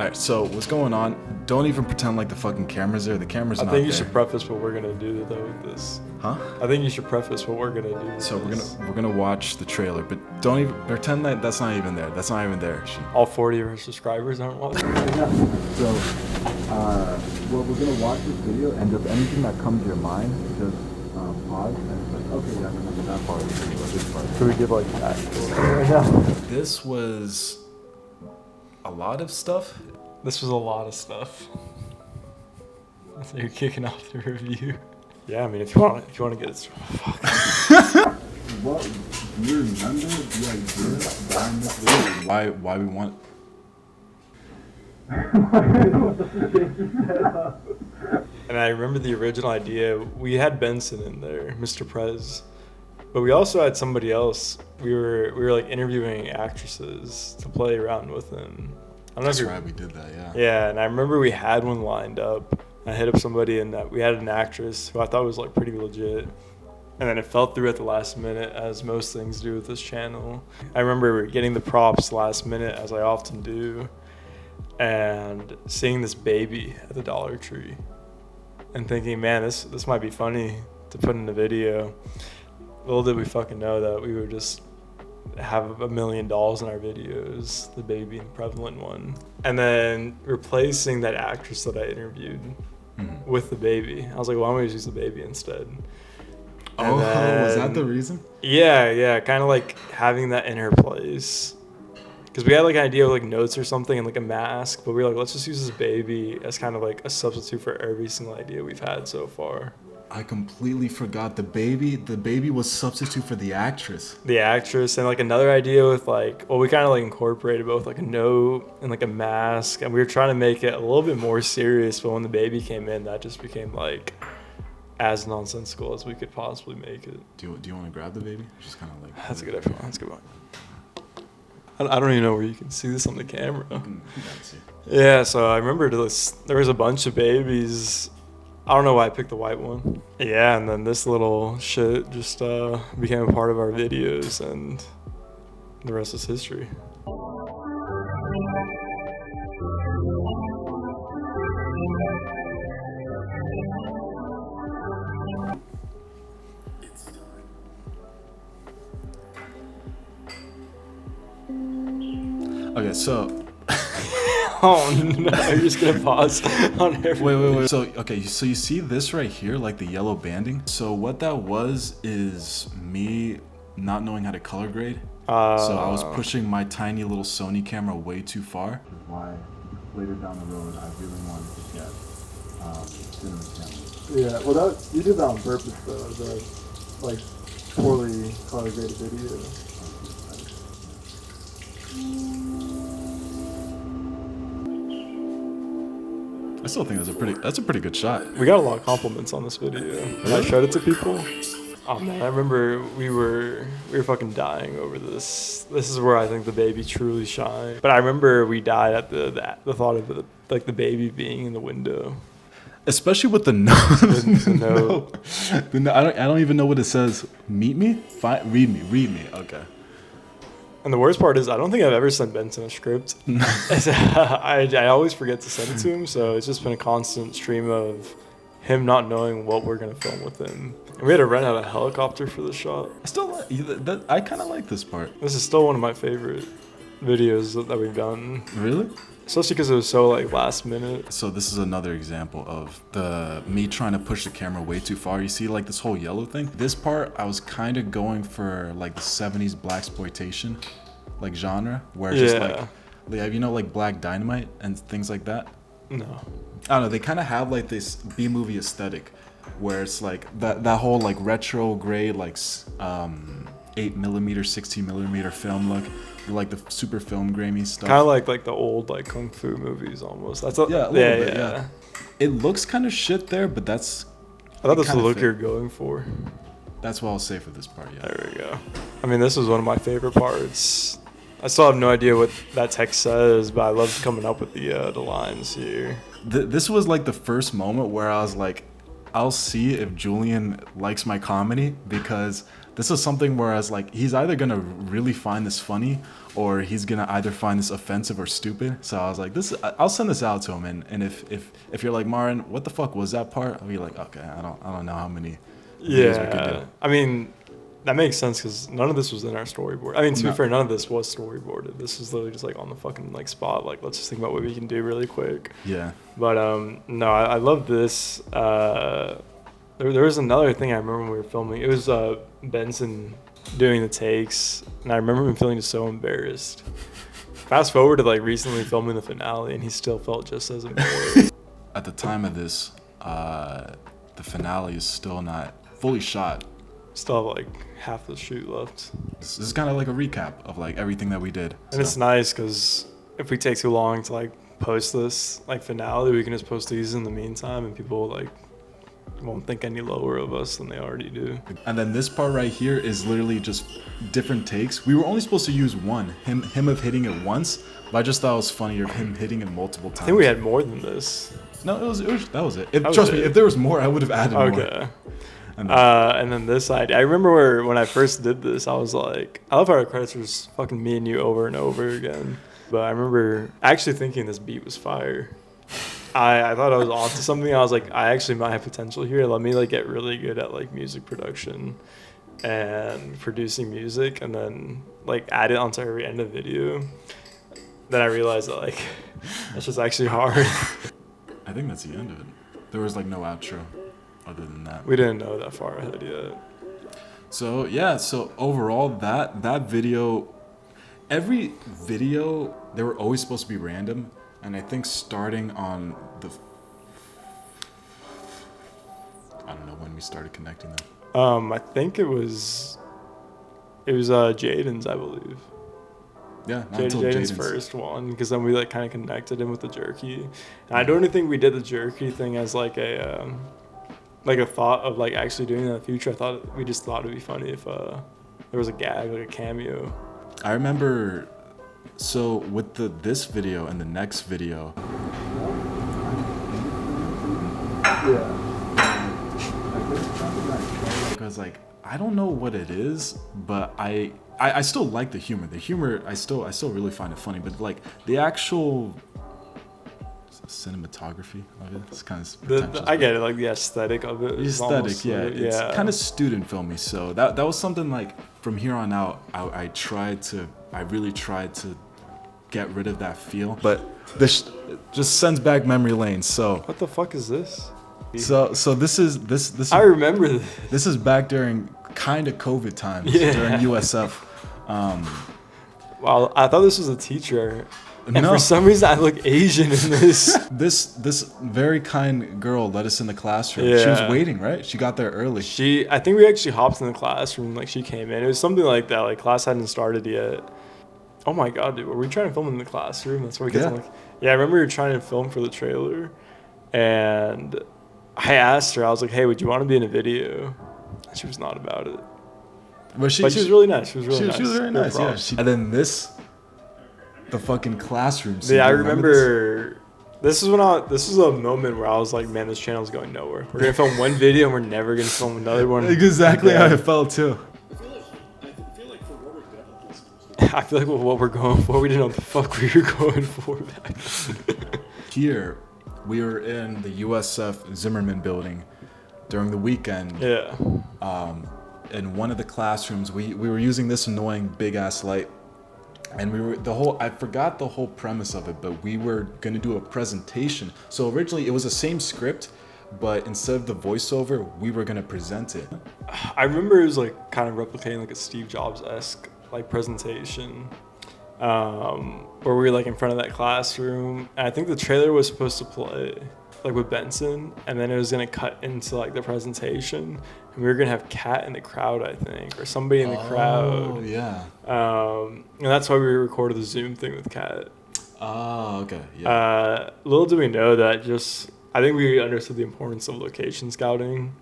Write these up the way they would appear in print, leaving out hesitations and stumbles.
Alright, so what's going on? Don't even pretend like the fucking camera's there. The camera's not there. I think you should preface what we're gonna do though with this. Huh? I think you should preface what we're gonna do with So this. we're gonna watch the trailer, but don't even pretend that that's not even there. That's not even there. All 40 of our subscribers aren't watching. So, well, we're gonna watch this video, and just anything that comes to your mind, just pause and it's like, okay, yeah, I remember that part. This part. Should we give like that right now? This was a lot of stuff. This was a lot of stuff. So you're kicking off the review. Yeah, I mean, if you want to get it started. What do you remember the idea behind this video? Why we want? And I remember the original idea. We had Benson in there, Mr. Prez, but we also had somebody else. We were like interviewing actresses to play around with him. I don't know. That's right, we did that, yeah. Yeah, and I remember we had one lined up. I hit up somebody, and we had an actress who I thought was like pretty legit. And then it fell through at the last minute, as most things do with this channel. I remember getting the props last minute, as I often do, and seeing this baby at the Dollar Tree and thinking, man, this might be funny to put in the video. Little did we fucking know that we would just have $1 million in our videos, the baby and prevalent one. And then replacing that actress that I interviewed with the baby. I was like, why don't we just use the baby instead? Oh, was that the reason? Yeah, kind of like having that in her place. Because we had like an idea of like notes or something and like a mask, but we were like, let's just use this baby as kind of like a substitute for every single idea we've had so far. I completely forgot the baby. The baby was substitute for the actress. The actress, and like another idea with like, well, we kind of like incorporated both like a note and like a mask, and we were trying to make it a little bit more serious, but when the baby came in, that just became like as nonsensical as we could possibly make it. Do you want to grab the baby? Just kind of like. That's a good idea. That's a good one. I don't even know where you can see this on the camera. You can see. Yeah, so I remember there was a bunch of babies. I don't know why I picked the white one. Yeah, and then this little shit just became a part of our videos, and the rest is history. Okay, so. Oh no, you're just gonna pause on every. Wait. So you see this right here, like the yellow banding? So what that was is me not knowing how to color grade. So I was pushing my tiny little Sony camera way too far. Why later down the road I really wanted to get cinema cameras. Yeah, well you did that on purpose though, the like poorly color graded video. I still think that's a pretty good shot. We got a lot of compliments on this video. When I showed it to people, oh man, I remember we were fucking dying over this. This is where I think the baby truly shined. But I remember we died at the thought of the baby being in the window. Especially with the note. I don't even know what it says. Meet me? Read me. Okay. And the worst part is I don't think I've ever sent Benson a script. I always forget to send it to him, so it's just been a constant stream of him not knowing what we're going to film with him. And we had to rent out a helicopter for the shot. I kind of like this part. This is still one of my favorite videos that we've done. Really? Especially because it was so like last minute. So this is another example of me trying to push the camera way too far. You see like this whole yellow thing? This part I was kind of going for like the 70s blaxploitation like genre where it's just like, you know, like Black Dynamite and things like that? No. I don't know, they kind of have like this B-movie aesthetic where it's like that whole like retro gray like 8mm 16mm film look. Like the super film grainy stuff. Kind of like the old like kung fu movies almost. That's a little bit. Yeah. It looks kind of shit there, but I thought that's the look you're going for. That's what I'll say for this part. Yeah. There we go. I mean, this was one of my favorite parts. I still have no idea what that text says, but I love coming up with the lines here. This was like the first moment where I was like, I'll see if Julian likes my comedy because this is something whereas like he's either gonna really find this funny or he's gonna either find this offensive or stupid. So I was like, I'll send this out to him, and if you're like, Marin, what the fuck was that part? I'll be like, okay, I don't know how many videos we could do. I mean, that makes sense because none of this was in our storyboard. I mean, to be fair, none of this was storyboarded. This is literally just like on the fucking like spot. Like, let's just think about what we can do really quick. Yeah. But no, I love this. There was another thing I remember when we were filming. It was Benson doing the takes, and I remember him feeling just so embarrassed. Fast forward to like recently filming the finale, and he still felt just as embarrassed. At the time of this, the finale is still not fully shot. Still have like half the shoot left. This is kind of like a recap of like everything that we did. And it's nice because if we take too long to like post this like finale, we can just post these in the meantime, and people like won't think any lower of us than they already do. And then this part right here is literally just different takes. We were only supposed to use one, him of hitting it once, but I just thought it was funnier him hitting it multiple times. I think we had more than this. No, that was it. Trust me, if there was more, I would have added more. Okay. And then this side, I remember when I first did this, I was like, I love how our credits were just fucking me and you over and over again. But I remember actually thinking this beat was fire. I thought I was off to something. I was like, I actually might have potential here. Let me like get really good at like music production and producing music, and then like add it onto every end of video. Then I realized that like that's just actually hard. I think that's the end of it. There was like no outro other than that. We didn't know that far ahead yet. So yeah, so overall that video, every video, they were always supposed to be random. And I think starting on I don't know when we started connecting them. I think it was Jaden's, I believe. Yeah, not until Jaden's first one, because then we like kind of connected him with the jerky. And I don't even think we did the jerky thing as like a thought of like actually doing it in the future. We just thought it'd be funny if there was a gag, like a cameo. I remember. So with this video and the next video, because like I don't know what it is, but I still like the humor. The humor I still really find it funny, but like the actual cinematography of it, it's kind of I get it, like the aesthetic of it. The aesthetic, yeah, it's kind of student filmy. So that was something like from here on out, I really tried to get rid of that feel, but this just sends back memory lane. So what the fuck is this? So this is I remember this. This is back during kind of COVID times, during USF. Wow, I thought this was a teacher. And for some reason, I look Asian in this. This very kind girl let us in the classroom. Yeah. She was waiting, right? She got there early. I think we actually hopped in the classroom. Like she came in. It was something like that. Like class hadn't started yet. Oh my god, dude! Were we trying to film in the classroom? That's where we get I remember you were trying to film for the trailer, and I asked her. I was like, "Hey, would you want to be in a video?" And she was not about it. But she was really nice. She was really nice. She was very nice. Yeah. And then the fucking classroom scene. Yeah, I remember this was a moment where I was like, man, this channel's going nowhere. We're gonna film one video and we're never gonna film another one. Exactly how I felt too. I feel like with what we're going for, we didn't know what the fuck we were going for back then. Here, we were in the USF Zimmerman building during the weekend. Yeah. In one of the classrooms, we were using this annoying big ass light. And I forgot the whole premise of it, but we were going to do a presentation. So originally it was the same script, but instead of the voiceover, we were going to present it. I remember it was like kind of replicating like a Steve Jobs-esque like presentation, where we were like in front of that classroom. And I think the trailer was supposed to play like with Benson, and then it was going to cut into like the presentation. And we were going to have Kat in the crowd, I think, or somebody in the crowd. Oh, yeah. And that's why we recorded the Zoom thing with Kat. Oh, okay. Yeah. Little do we know that I think we understood the importance of location scouting,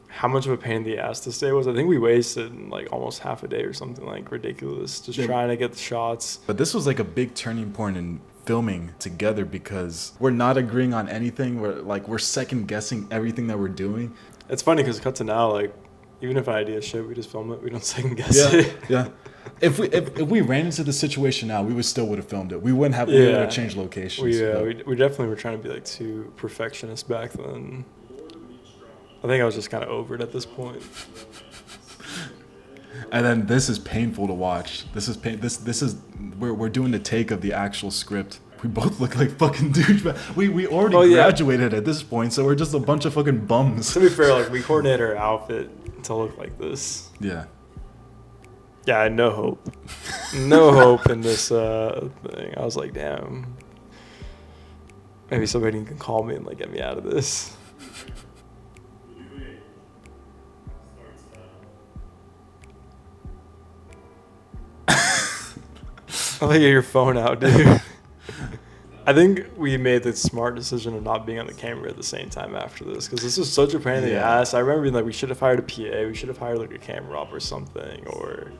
how much of a pain in the ass this day was. I think we wasted like almost half a day or something like ridiculous just trying to get the shots. But this was like a big turning point in filming together because we're not agreeing on anything. We're second guessing everything that we're doing. It's funny because cut to now, like Even if an idea shit, we just film it. We don't second guess Yeah, it. yeah. If we ran into the situation now, we would have filmed it. We wouldn't have to change locations. We definitely were trying to be like too perfectionist back then. I think I was just kind of over it at this point. And then this is painful to watch. This is we're doing the take of the actual script. We both look like fucking douchebags. We already graduated at this point, so we're just a bunch of fucking bums. To be fair, like we coordinated our outfit to look like this. Yeah. Yeah, I had no hope. No hope in this thing. I was like, damn. Maybe somebody can call me and like get me out of this. I'll get your phone out, dude. I think we made the smart decision of not being on the camera at the same time after this, because this was such a pain in the ass. I remember being like, we should have hired a PA, we should have hired like a camera op or something, or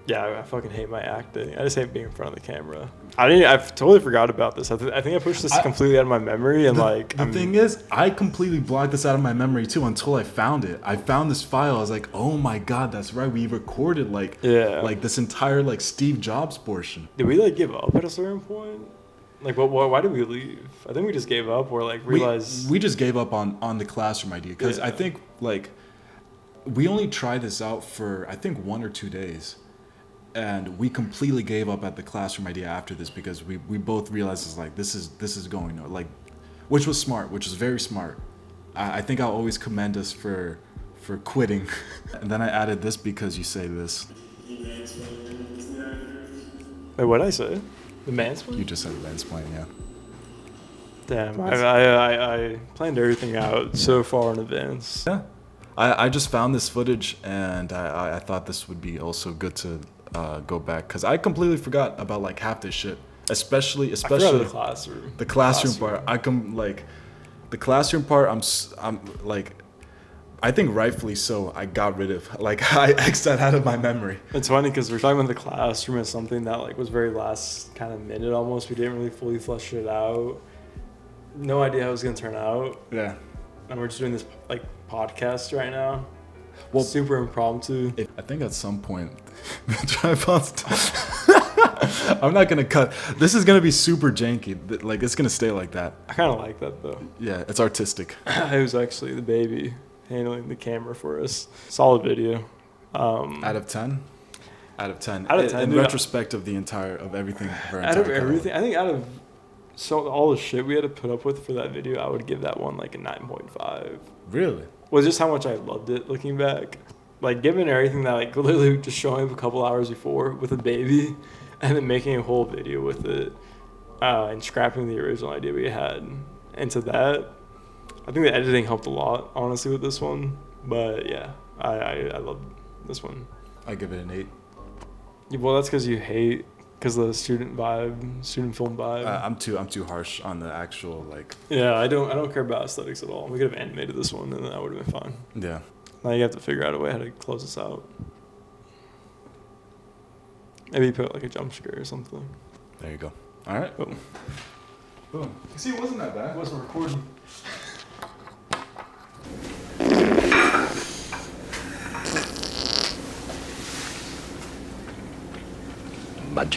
yeah, I fucking hate my acting. I just hate being in front of the camera. I've totally forgot about this. I think I pushed this completely out of my memory, and the thing is, I completely blocked this out of my memory too until I found it. I found this file. I was like, oh my god, that's right. We recorded like this entire like Steve Jobs portion. Did we like give up at a certain point? Like, why did we leave? I think we just gave up, or like realized we just gave up on the classroom idea, because I think like we only tried this out for I think 1 or 2 days. And we completely gave up at the classroom idea after this, because we both realized it's like this is going nowhere, like, which was smart, which was very smart. I think I'll always commend us for quitting. And then I added this because you say this. Wait, what'd I say? The mansplain? You just said mansplain, yeah. Damn, I planned everything out so far in advance. Yeah, I just found this footage, and I thought this would be also good to go back, because I completely forgot about like half this shit, especially the classroom. The classroom part. The classroom part. I'm like, I think rightfully so. I got rid of, like, I X'd that out of my memory. It's funny because we're talking about the classroom as something that like was very last kind of minute almost. We didn't really fully flesh it out. No idea how it was gonna turn out. Yeah. And we're just doing this like podcast right now. Well, super impromptu. I think at some point, the tripod's I'm not gonna cut. This is gonna be super janky. Like, it's gonna stay like that. I kind of like that though. Yeah, it's artistic. It was actually the baby handling the camera for us. Solid video. Out of 10. Out of 10. Out of 10. In retrospect of everything. Out of everything, I think out of all the shit we had to put up with for that video, I would give that one like a 9.5. Really? Was just how much I loved it looking back. Like, given everything that, like, literally just showing up a couple hours before with a baby and then making a whole video with it and scrapping the original idea we had into that, I think the editing helped a lot, honestly, with this one. But, yeah, I love this one. I give it an 8. Yeah, well, that's because you hate... Because the student film vibe. I'm too harsh on the actual, like... Yeah, I don't care about aesthetics at all. We could have animated this one, and that would have been fine. Yeah. Now you have to figure out a way how to close this out. Maybe put like a jump scare or something. There you go. All right. Boom. Boom. See, it wasn't that bad. It wasn't recording.